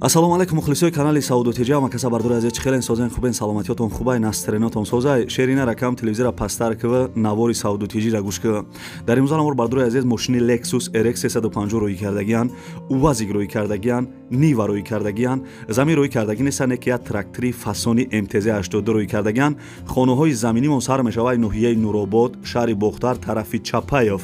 ассалому алайкум мухлисои канали Сауду Тиҷа ва каса бардур азиз чхелен созен хубен саломатиётон хубай настренотон созай шерина ракам телевизора пастар кв навори Сауду Тиҷа гӯш кв дар имзон амор бардур азиз мошини Lexus RX 350 рӯй кардагиян УАЗик рӯй кардагиян Niva рӯй кардагиян замин рӯй кардагӣ нестане ки як трактори фасони МТЗ 82 рӯй кардагиян хонаҳои заминимон сар мешавад ноҳияи Нуробод шаҳри Бохтар тарафи Чапаев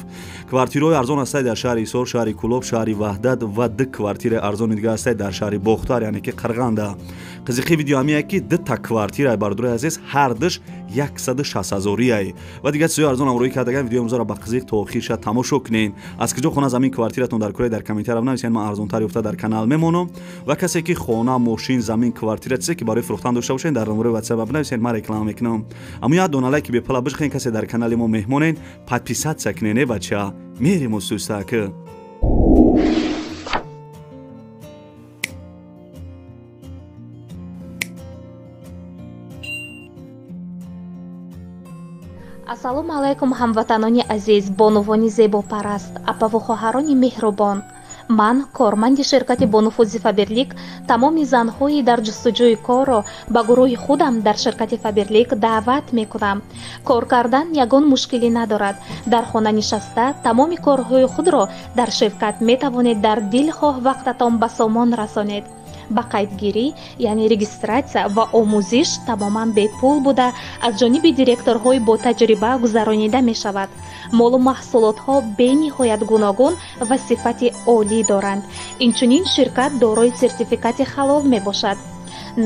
квартираҳои арзон ҳастанд дар шаҳри Исор шаҳри Кулоб шаҳри Ваҳдат ва ду квартираи арзони дигар ҳастанд дар шаҳри Бохтар яъне ки Қирғанда қизиқи видео ҳамие ки дута квартира бардури азиз ҳар душ 160,000 ва дигар чизои арзон ам рӯй кардаган видео имзора ба қизиқ то охирша тамошо кунед аз куҷо хона замин квартиратон дар кӯраи дар комментария нависед ман арзонтар ёфта дар канал мемонам ва касе ки хона мошин замин квартира чизе ки барои фурӯхтан дошта бошед дар номери WhatsApp нависед ман реклама мекунам аммо як дона лайки бепала бишқен касе дар канали мо меҳмонен подписатсия кунед не бача мерим усустаки ассалому алайкум ҳамватанони азиз бонувони зебопараст апаву хоҳарони меҳрубон ман корманди ширкати бонуфузи Фаберлик тамоми занҳои дар ҷустуҷӯи корро ба гурӯҳи худам дар ширкати Фаберлик даъват мекунам кор кардан ягон мушкилӣ надорад дар хона нишаста тамоми корҳои худро дар ширкат метавонед дар дилхоҳ вақтатон ба сомон расонед ба қайдгирӣ яъне регистратсия ва омӯзиш тамоман бепул буда аз ҷониби директорҳои ботаҷриба гузаронида мешавад молу маҳсулотҳо бениҳоят гуногун ва сифати олӣ доранд инчунин ширкат дорои сертификати халол мебошад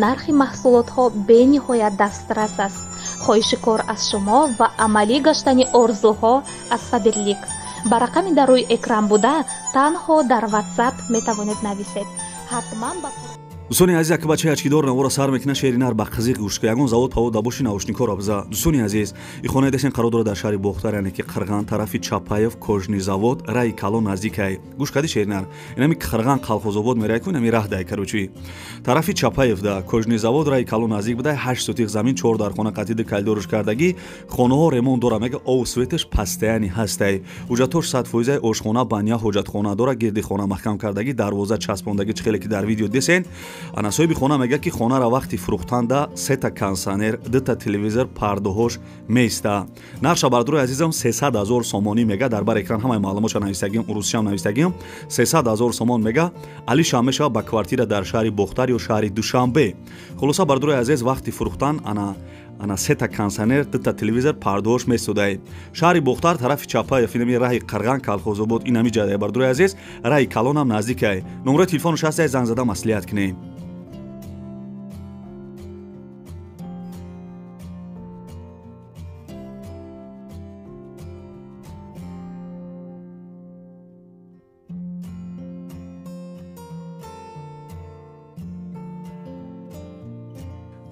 нархи маҳсулотҳо бениҳоят дастрас аст хоҳиши кор аз шумо ва амалӣ гаштани орзуҳо аз Фаберлик ба рақами дар рӯи экран буда танҳо дар WhatsApp метавонед нависед ҳатман ба дӯстони азиз як бачаи ачкидор навора сар мекуна шеринар ба қизиқ гӯш ка ягон завод павод дабоши наушникор абза дӯстони азиз и хонаи десен қарор дорад дар шаҳри Бохтар яъне ки Қирған тарафи Чапаев кожни завод раи калон наздикай гӯш кади шеринар инами Қирған қалхозобод мерай ку инами раҳ дай каручи тарафи Чапаев да кожни завод раи калон наздик будай 8 сотиқ замин 4 дар хона қатиди кайдориш кардагӣ хонаҳо ремонт дора мега овсветаш пастаяни ҳастай ҳуҷҷатош 100% ошхона баня ҳоҷатхона дора гирди хона маҳкам кардагӣ дарвоза часпондагӣ чхеле ки дар видео десен ана соҳиби хона мега ки хонара вақти фурӯхтанда 3 кондиционер 2 телевизор пардаҳош меиста нарша бардурои азизам 300,000 сомонӣ мега дар бар экран ҳамаи маълумотша навистагим русчам навистагим 300,000 сомон мега алиша мешава ба квартира дар шаҳри Бохтар ё шаҳри Душанбе хулоса бардурои азиз вақти фурӯхтан ана 3 кондиционер 2 телевизор пардаҳош месудай шаҳри Бохтар тарафи Чапаев инами раҳи Қирған калхозобод инами ҷайда бардурои азиз раҳи калонам наздикай номерои телефонош ҳастай занг зада маслиҳат кунед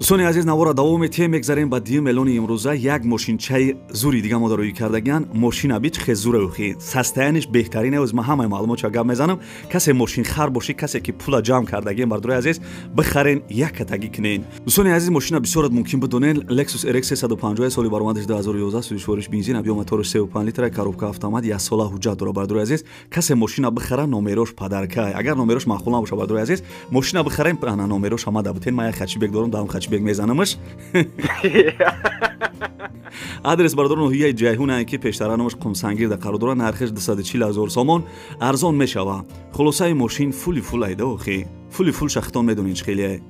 дӯстони азиз навора давоми тем мегзарем ба дим эълони имрӯза як мошинчаи зури дига мо дароӣ кардагиян мошина бич хе зураухи састаяниш беҳтарин аз ма ҳамаи маълумотша гап мезанам касе мошинхар бошӣ касе ки пула ҷамъ кардагием бардурои азиз бихарен як катагӣ кунед дӯстони азиз мошина бисёрат мумкин будонен Lexus RX 350 соли баромадиш 2011 сӯзишвориш бензин объём моториш 3.5 литр коробка автомат як сола ҳуҷҷат дора бардурои азиз касе мошина бихара номерош падаркай агар номерош маъқул набоша бардурои азиз мошина бихарем ана номерош ҳама дабутен ман як хачибек дорам давом хачибек мезанамаш адрес бардор ноҳияи ҷайҳуна ки пештаранамаш қумсангирда қарор дора нархиш 240,000 сомон арзон мешава хулосаи мошин фули фул айда охи фули фул шахтон медонин чхелия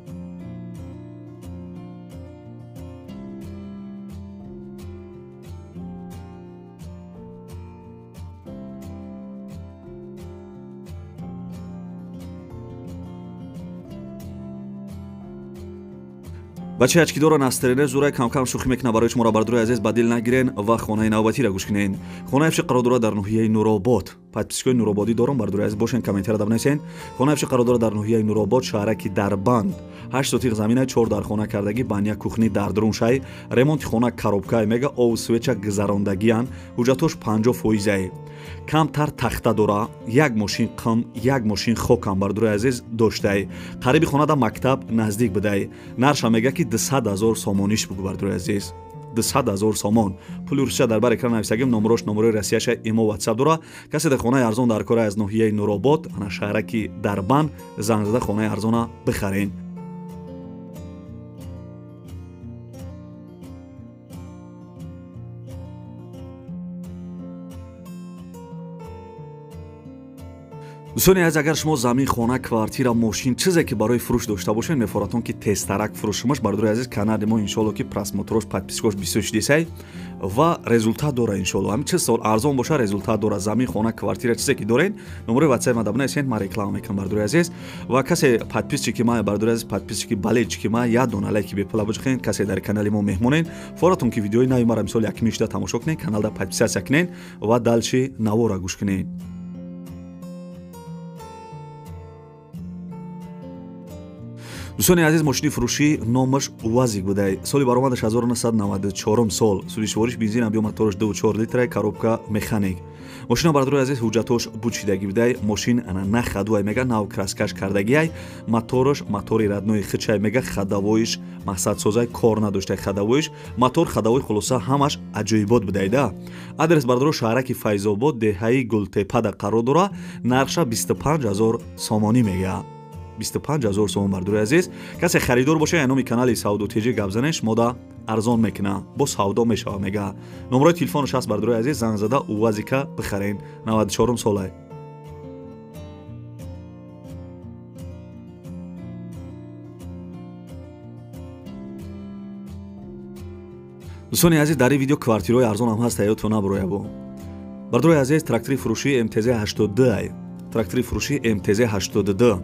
бачаи ачкидора настерене зурай камкам шӯхӣ мекуна барои шуморо бардурои азиз ба дил нагирен ва хонаи навбатиро гӯш кунед хонаи афши қарор дора дар ноҳияи Нуробод подпискаи Нурободӣ дорам бардурои азиз бошен комментария даб нависен хонаи афши қарор дора дар ноҳияи Нуробод шаҳраки Дарбанд 8 сотиқ замина 4 дар хона кардагӣ баня кухни дар друншай ремонти хона коробкай мега овсвеча гузарондагиян ҳуҷҷатош 50% камтар тахта дора як мошин қим як мошин хокам бардурои азиз доштай қариби хонада мактаб наздик будай нарша мега ки 200,000 сомониш бугу бардурои азиз 200,000 сомон. Пули русча дар бар экран нависагим, номерош номерои расияша имо WhatsApp дора. Касе дар хонаи арзон дар кора аз ноҳияи Нуробод, ана шаҳраки Дарбанд занг зада хонаи арзона бихарен. дӯстони аз, агар шумо замин, хона, квартира, мошин, чизе ки барои фурӯш дошта бошед, мефоратон ки тезтарак фурӯшимаш. Бардурои азиз, канали мо иншоалло ки просмотрош, подпискош бисёр десай ва результат дора иншоалло. Ҳамин чиз сол арзон боша, результат дора. Замин, хона, квартира чизе ки дорен, номерои WhatsApp мада бинависед, ман реклама мекунам бардурои азиз. Ва касе подписчики ма, бардурои азиз, подписчики балечки ма, я дона лайки бепула бужихен, касе дар канали мо меҳмонен, форатон ки видеои нави мара мисол якими шуда тамошо кунен, каналда подписатсия кунен ва далчи навора гӯш кунен. дӯстони азиз, мошини фурӯшӣ номаш Уазик будай. Соли баромадаш 1994 сол. Судишвориш бензина биё мотораш 2.4 литра, коробка механик. Мошина бардурои азиз ҳуҷҷатош бучидагӣ будай. Мошин ана на хадуай мега, нав краскаш кардагиай. Моторош мотори раднои хичай мега, хадавоиш мақсадсозай кор надоштай хадавоиш. Мотор хадавои хулоса ҳамаш аҷоибот будай да. Адрес бардуро шаҳраки Файзобод, деҳаи Гултепада қарор дора. Нарша 25,000 сомонӣ мега. 25,000 сомон бардурои азиз. Касе харидор боша, я номи канали Савдо Теҷи гап занеш, мода арзон мекуна, бо савдо мешава мега. Номерои телефонаш ҳаст бардурои азиз, занг зада Уазика бихарен. 94 солай. дӯстони азиз, дар ин видео квартираҳои арзон ҳам ҳаст, ҳаётон набуроя бо. бардурои азиз, трактори фурӯшии МТЗ 82. Трактори фурӯшии МТЗ 82.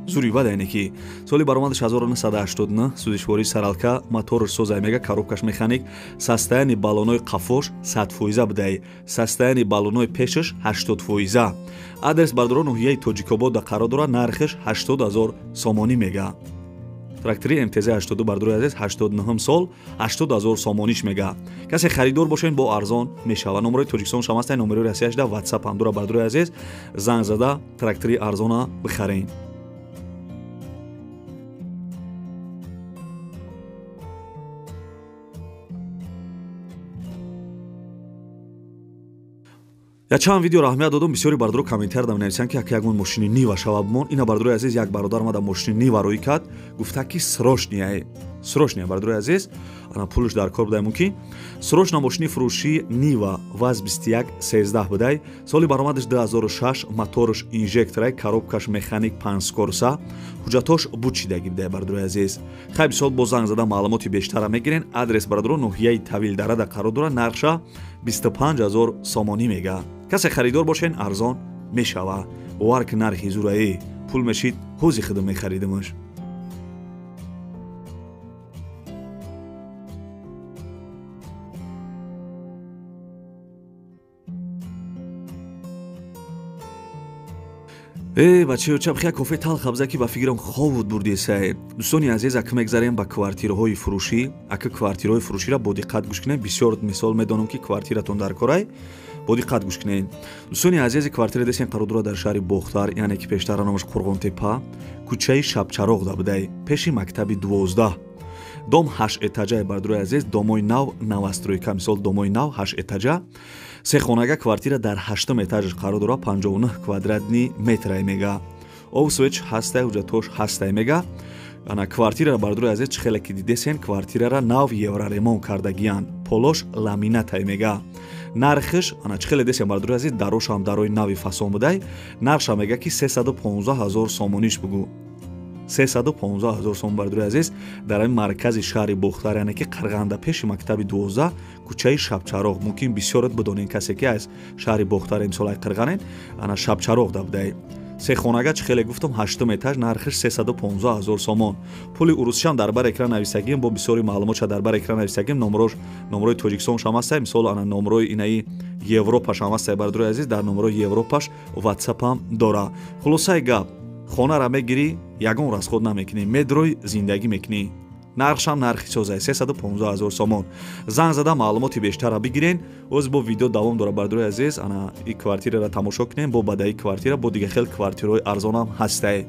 зури бадайне ки соли баромадаш 1989, судишвории саралка, моторош созай мега, коробкаш механик, састаяни баллонои қафош 100% будай, састаяни баллонои пешаш 80%. Адрес бардуро ноҳияи Тоҷикобода қарор дора, нархиш 80,000 сомонӣ мега. трактори МТЗ 82 бардурои азиз, 89 сол, 80,000 сомониш мега. касе харидор бошен, бо арзон мешава. номерои Тоҷикистон шама ҳастанд, номерои Россияш да WhatsApp ҳам дора бардурои азиз, занг зада трактори арзона бихарен. я чанд видео раҳмият додам, бисёри бардуро комментар дам нависанд ки ягон мошини нива шава бимон. Ина бардурои азиз, як бародар мада мошини нива рӯй кард, гуфта ки срочния, срочния бардурои азиз, ана пулаш дар кор будай мумкин. Срочна мошини фурӯшии нива ВАЗ 2113 будай. Соли баромадаш 2006, моторош инжекторай, коробкаш механик 5 скорса, ҳуҷҷатош бучидагӣ будай бардурои азиз. хайби сол бо занг зада маълумоти бештара мегирен. Адрес бардуро ноҳияи Тавилдарада қарор дора, нарша 25,000 сомонӣ мега. касе харидор бошен, арзон мешава. бовар ки нархи зураи пул мешид, ҳози худам мехаридимаш. бачаёча бихия кофе талх хабза ки ба фикрам ховуд бурдесай. дӯстони азиз, ака мегзарем ба квартираҳои фурӯшӣ. ака квартираҳои фурӯширо бо диққат гӯш кунед. бисёр мисол медонам ки квартиратон дар корай, бо диққат гӯш кунед. дӯстони азизи, квартира десен қарор дора дар шаҳри Бохтар, яъне ки пештара номаш Қурғонтепа, кӯчаи Шабчароғда будай, пеши мактаби 12. дом 8 этажаи бардурои азиз, домои нав навастройка, мисол домои нав 8 этажа. се хонага квартира дар 8 этажаш қарор дора, 59 квадратни метрай мега. овсвеч ҳастай, ҳуҷҷатош ҳастай мега. ана квартирара бардурои азиз, чӣ хеле ки дидесен, квартирара нав евроремонт кардагиян, полош ламинатай мега. нархиш ана чӣ хеле десен бардурои азиз, дароша ҳам дарои нави фасон будай. нарша мега ки 315,000 сомониш бугу. 315,000 сомон бардурои азиз, дар ин маркази шаҳри Бохтар, яъне ки Қарғанда, пеши мактаби 12, кӯчаи Шабчароғ. мумкин бисёрат бидонен, касе ки аз шаҳри Бохтар имсолай Қарғанен, ана Шабчароғда будай. се хонага чӣ хеле гуфтам, 8 этаж, нархиш 315,000 сомон. пули урусчам дар бар экран нависагим, бо бисёри маълумотша дар бар экран нависагим. номерои Тоҷикистон шама ҳастай, мисол ана номерои инаи Европа шама ҳастай бардурои азиз, дар номерои Европаш WhatsApp ҳам дора. хулосаи гап, хонара мегирӣ, ягон расход намекунӣ, медрӯй, зиндагӣ мекунӣ. нархшам нархи созай, 315,000 сомон. занг зада маълумоти бештара бигирен. оз бо видео давом дора бардурои азиз, ана и квартирара тамошо кунем, бо бадаи квартира, бо дига хел квартираҳои арзонам ҳастай.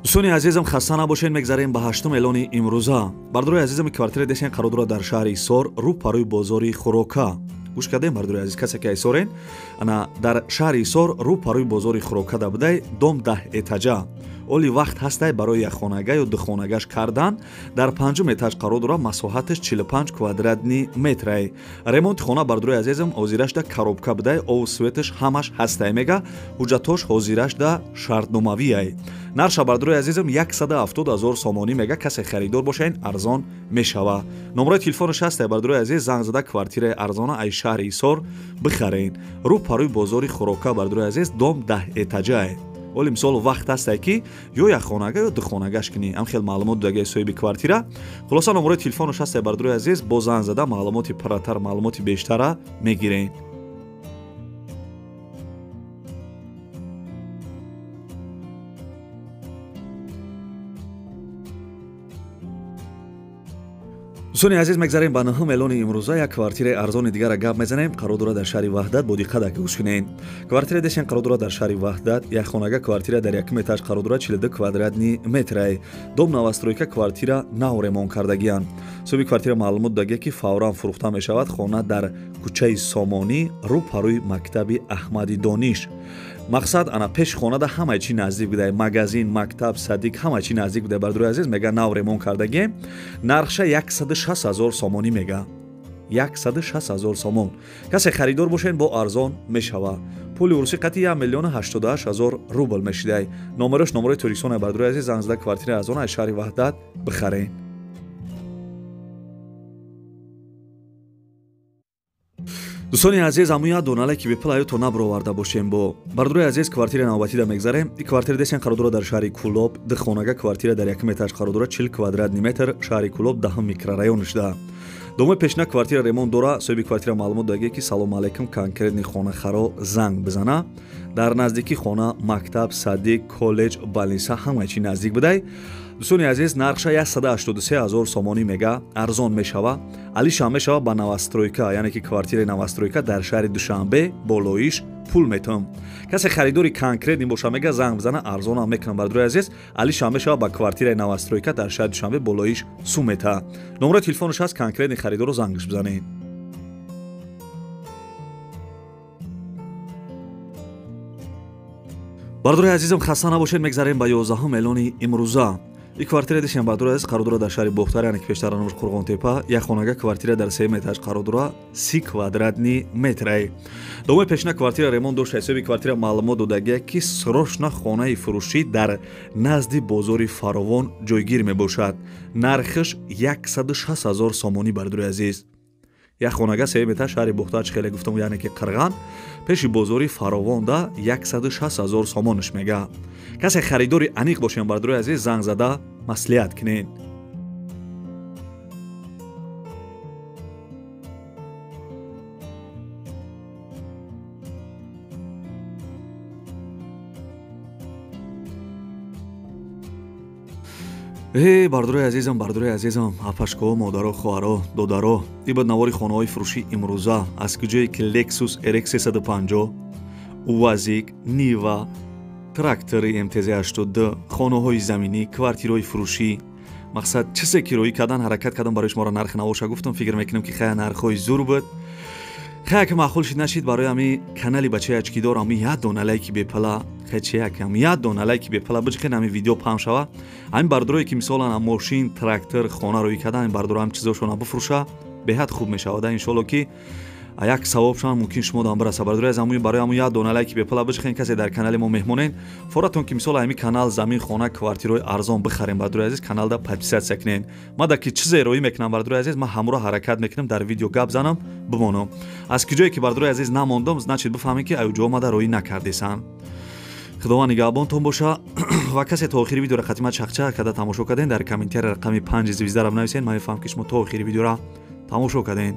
дӯстони азизам, хаста набошед. мегзарем ба 8 эълони имрӯза. бардурои азизам, квартира дестен қарордора дар шаҳри Исор, рӯ парӯи бозори Хурока. гӯш кардем бардурои азиз, касе ки Исорен ана дар шаҳри Исор рӯ парӯи бозори Хурока да будай дом 10 этажа. оли вақт ҳастай барои якхонага ё духонагаш кардан. дар 5 этаж қарор дора, масоҳаташ 45 квадратни метрай. ремонти хона бардурои азизам ҳозирашда коробка будай, ову светаш ҳамаш ҳастай мега, ҳуҷҷатош ҳозирашда шартномавиай. нарша бардурои азизам 170 000 сомонӣ мега. касе харидор бошаин арзон мешава. номерои телефонаш ҳастай бардурои азиз, занг зада квартираи арзона ай шаҳри Исор бихарен. рӯ парӯи бозори Хурока бардурои азиз, дом 10 этажаай. оли мисол вақт ҳастай ки ё якхонага ё духонагаш кунӣ. ам хел маълумот дагаи соҳиби квартира. хулоса номерои телефонаш ҳастай бардурои азиз, бо занг зада маълумоти пурратар, маълумоти бештара мегирен. дӯстони азиз, мегзарем ба 9 эълони имрӯза. як квартираи арзони дигара гап мезанем. қарор дора дар шаҳри Ваҳдат. бо диққат даки гӯш кунед. квартира дестен қарор дора дар шаҳри Ваҳдат. якхонага квартира дар 1 этаж қарор дора, 42 квадратни метрай. дом навастройка, квартира нав ремонт кардагиян. соҳиби квартира маълумот дагия ки фавран фурӯхта мешавад. хона дар кӯчаи Сомонӣ, рӯ парӯи мактаби Аҳмади Дониш. мақсад ана пеши хонада ҳамаи чӣ наздик будай, магазин, мактаб, садик, ҳамаи чӣ наздик будай. бардурои азиз, мега нав ремонт кардагием. нархша 160 000 сомонӣ мега. 160 000 сомон. касе харидор бошен бо арзон мешава. пули урусӣ қати 1 88 000 рубл мешидай. номерош номерои телефони бардурои азиз, занг зада квартираи арзона ай шаҳри Ваҳдат бихарен. дӯстони азиз, аму як дона лайки бепул аёто набароварда бошем. бо бардурои азиз, квартираи навбатида мегзарем. и квартира дестен қарор дора дар шаҳри Кӯлоб. духонага квартира дар 1 этаж қарор дора, 40 квадратни метр. шаҳри Кӯлоб, 10 микрорайонашда. домои пешна квартира ремонт дора. соҳиби квартира маълумот дагия ки салом алайкум, конкретни хонахаро занг бизана. дар наздики хона мактаб, садик, коллеҷ, балниса ҳамаи чӣ наздик будай. дӯстони азиз, нархша 183 000 сомонӣ мега. арзон мешава. алишам мешава ба навастройка, яъне ки квартираи навастройка дар шаҳри Душанбе, Болоиш пул метавам. касе харидори конкретни боша мега, занг бизана, арзонам мекунам. бардурои азиз, алишам мешава ба квартираи навастройка дар шаҳри Душанбе, Болоиш сум мета. номерои телефонаш ҳаст, конкретни харидорро зангш бизанед. бардурои азизам, хаста набошед. мегзарем ба 11 эълони имрӯза. и квартира дишем бардурои азиз, қарор дора дар шаҳри Бохтар, яъне ки пештар номаш Қурғонтепа. якхонага квартира дар 3 этаж қарор дора, 30 квадратни метрай. домои пешна квартира ремонт дошта. ҳисоби квартира маълумот додагия ки срочна хонаи фурӯшӣ дар назди бозори Фаровон ҷойгир мебошад. нархаш 160 000 сомонӣ бардурои азиз. якхонага 3 этаж шаҳри Бохтар, чӣ хеле гуфтам, яъне ки Қирған, пеши бозори Фаровонда 160 000 сомонаш мега. касе харидори аниқ бошем бардурои азиз, занг зада маслиҳат кунед. бардурои азизам, бардурои азизам, апашкоҳо, модаро, хоҳаро, додаро, ин бод навори хонаҳои фурӯшии имрӯза. аз куҷое ки Lexus RX 350, Uvazик, Niva, трактори MTZ-82, хонаҳои заминӣ, квартираҳои фурӯшӣ. мақсад чизе кироӣ кардан, ҳаракат кардан барои шуморо нархи навоша гуфтам. фикр мекунам ки хая нархҳои зур буд. хая ки маъқул шид нашид. барои ами канали бачаи ачкидор ами як дона лайки бепала, хечияк ами як дона лайки бепала биҷиқен ами видео паҳм шава. ами бардурое ки мисолан мошин, трактор, хона роӣ кардан, ами бардуро ам чизошона бифурӯша, беҳад хуб мешавад. иншоалло ки як савобшон мумкин шумо дам бираса. бардурои азамуи барои аму як дона лайки бепала биҷиқен. касе дар канали мо меҳмонен, форатон ки мисол ами канал замин, хона, квартираҳои арзон бихарем. бардурои азиз, каналда подписатсия кунед. мада ки чизе роӣ мекунам бардурои азиз, ман ҳамроҳ ҳаракат мекунам дар видео гап занам бимонам. аз куҷое ки бардурои азиз намондам, значит бифаҳмед ки аюҷо омада роӣ накардесан. худованд нигаҳбонтон боша. ва касе то охири видеоро қатима чақчақ карда тамошо карден, дар комментария рақами 5 звездаро бинависед. ман мефаҳмам ки шумо то охири видеоро тамошо карден.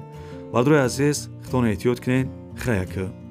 бардурои азиз, худтон эҳтиёт кунед. хаяка.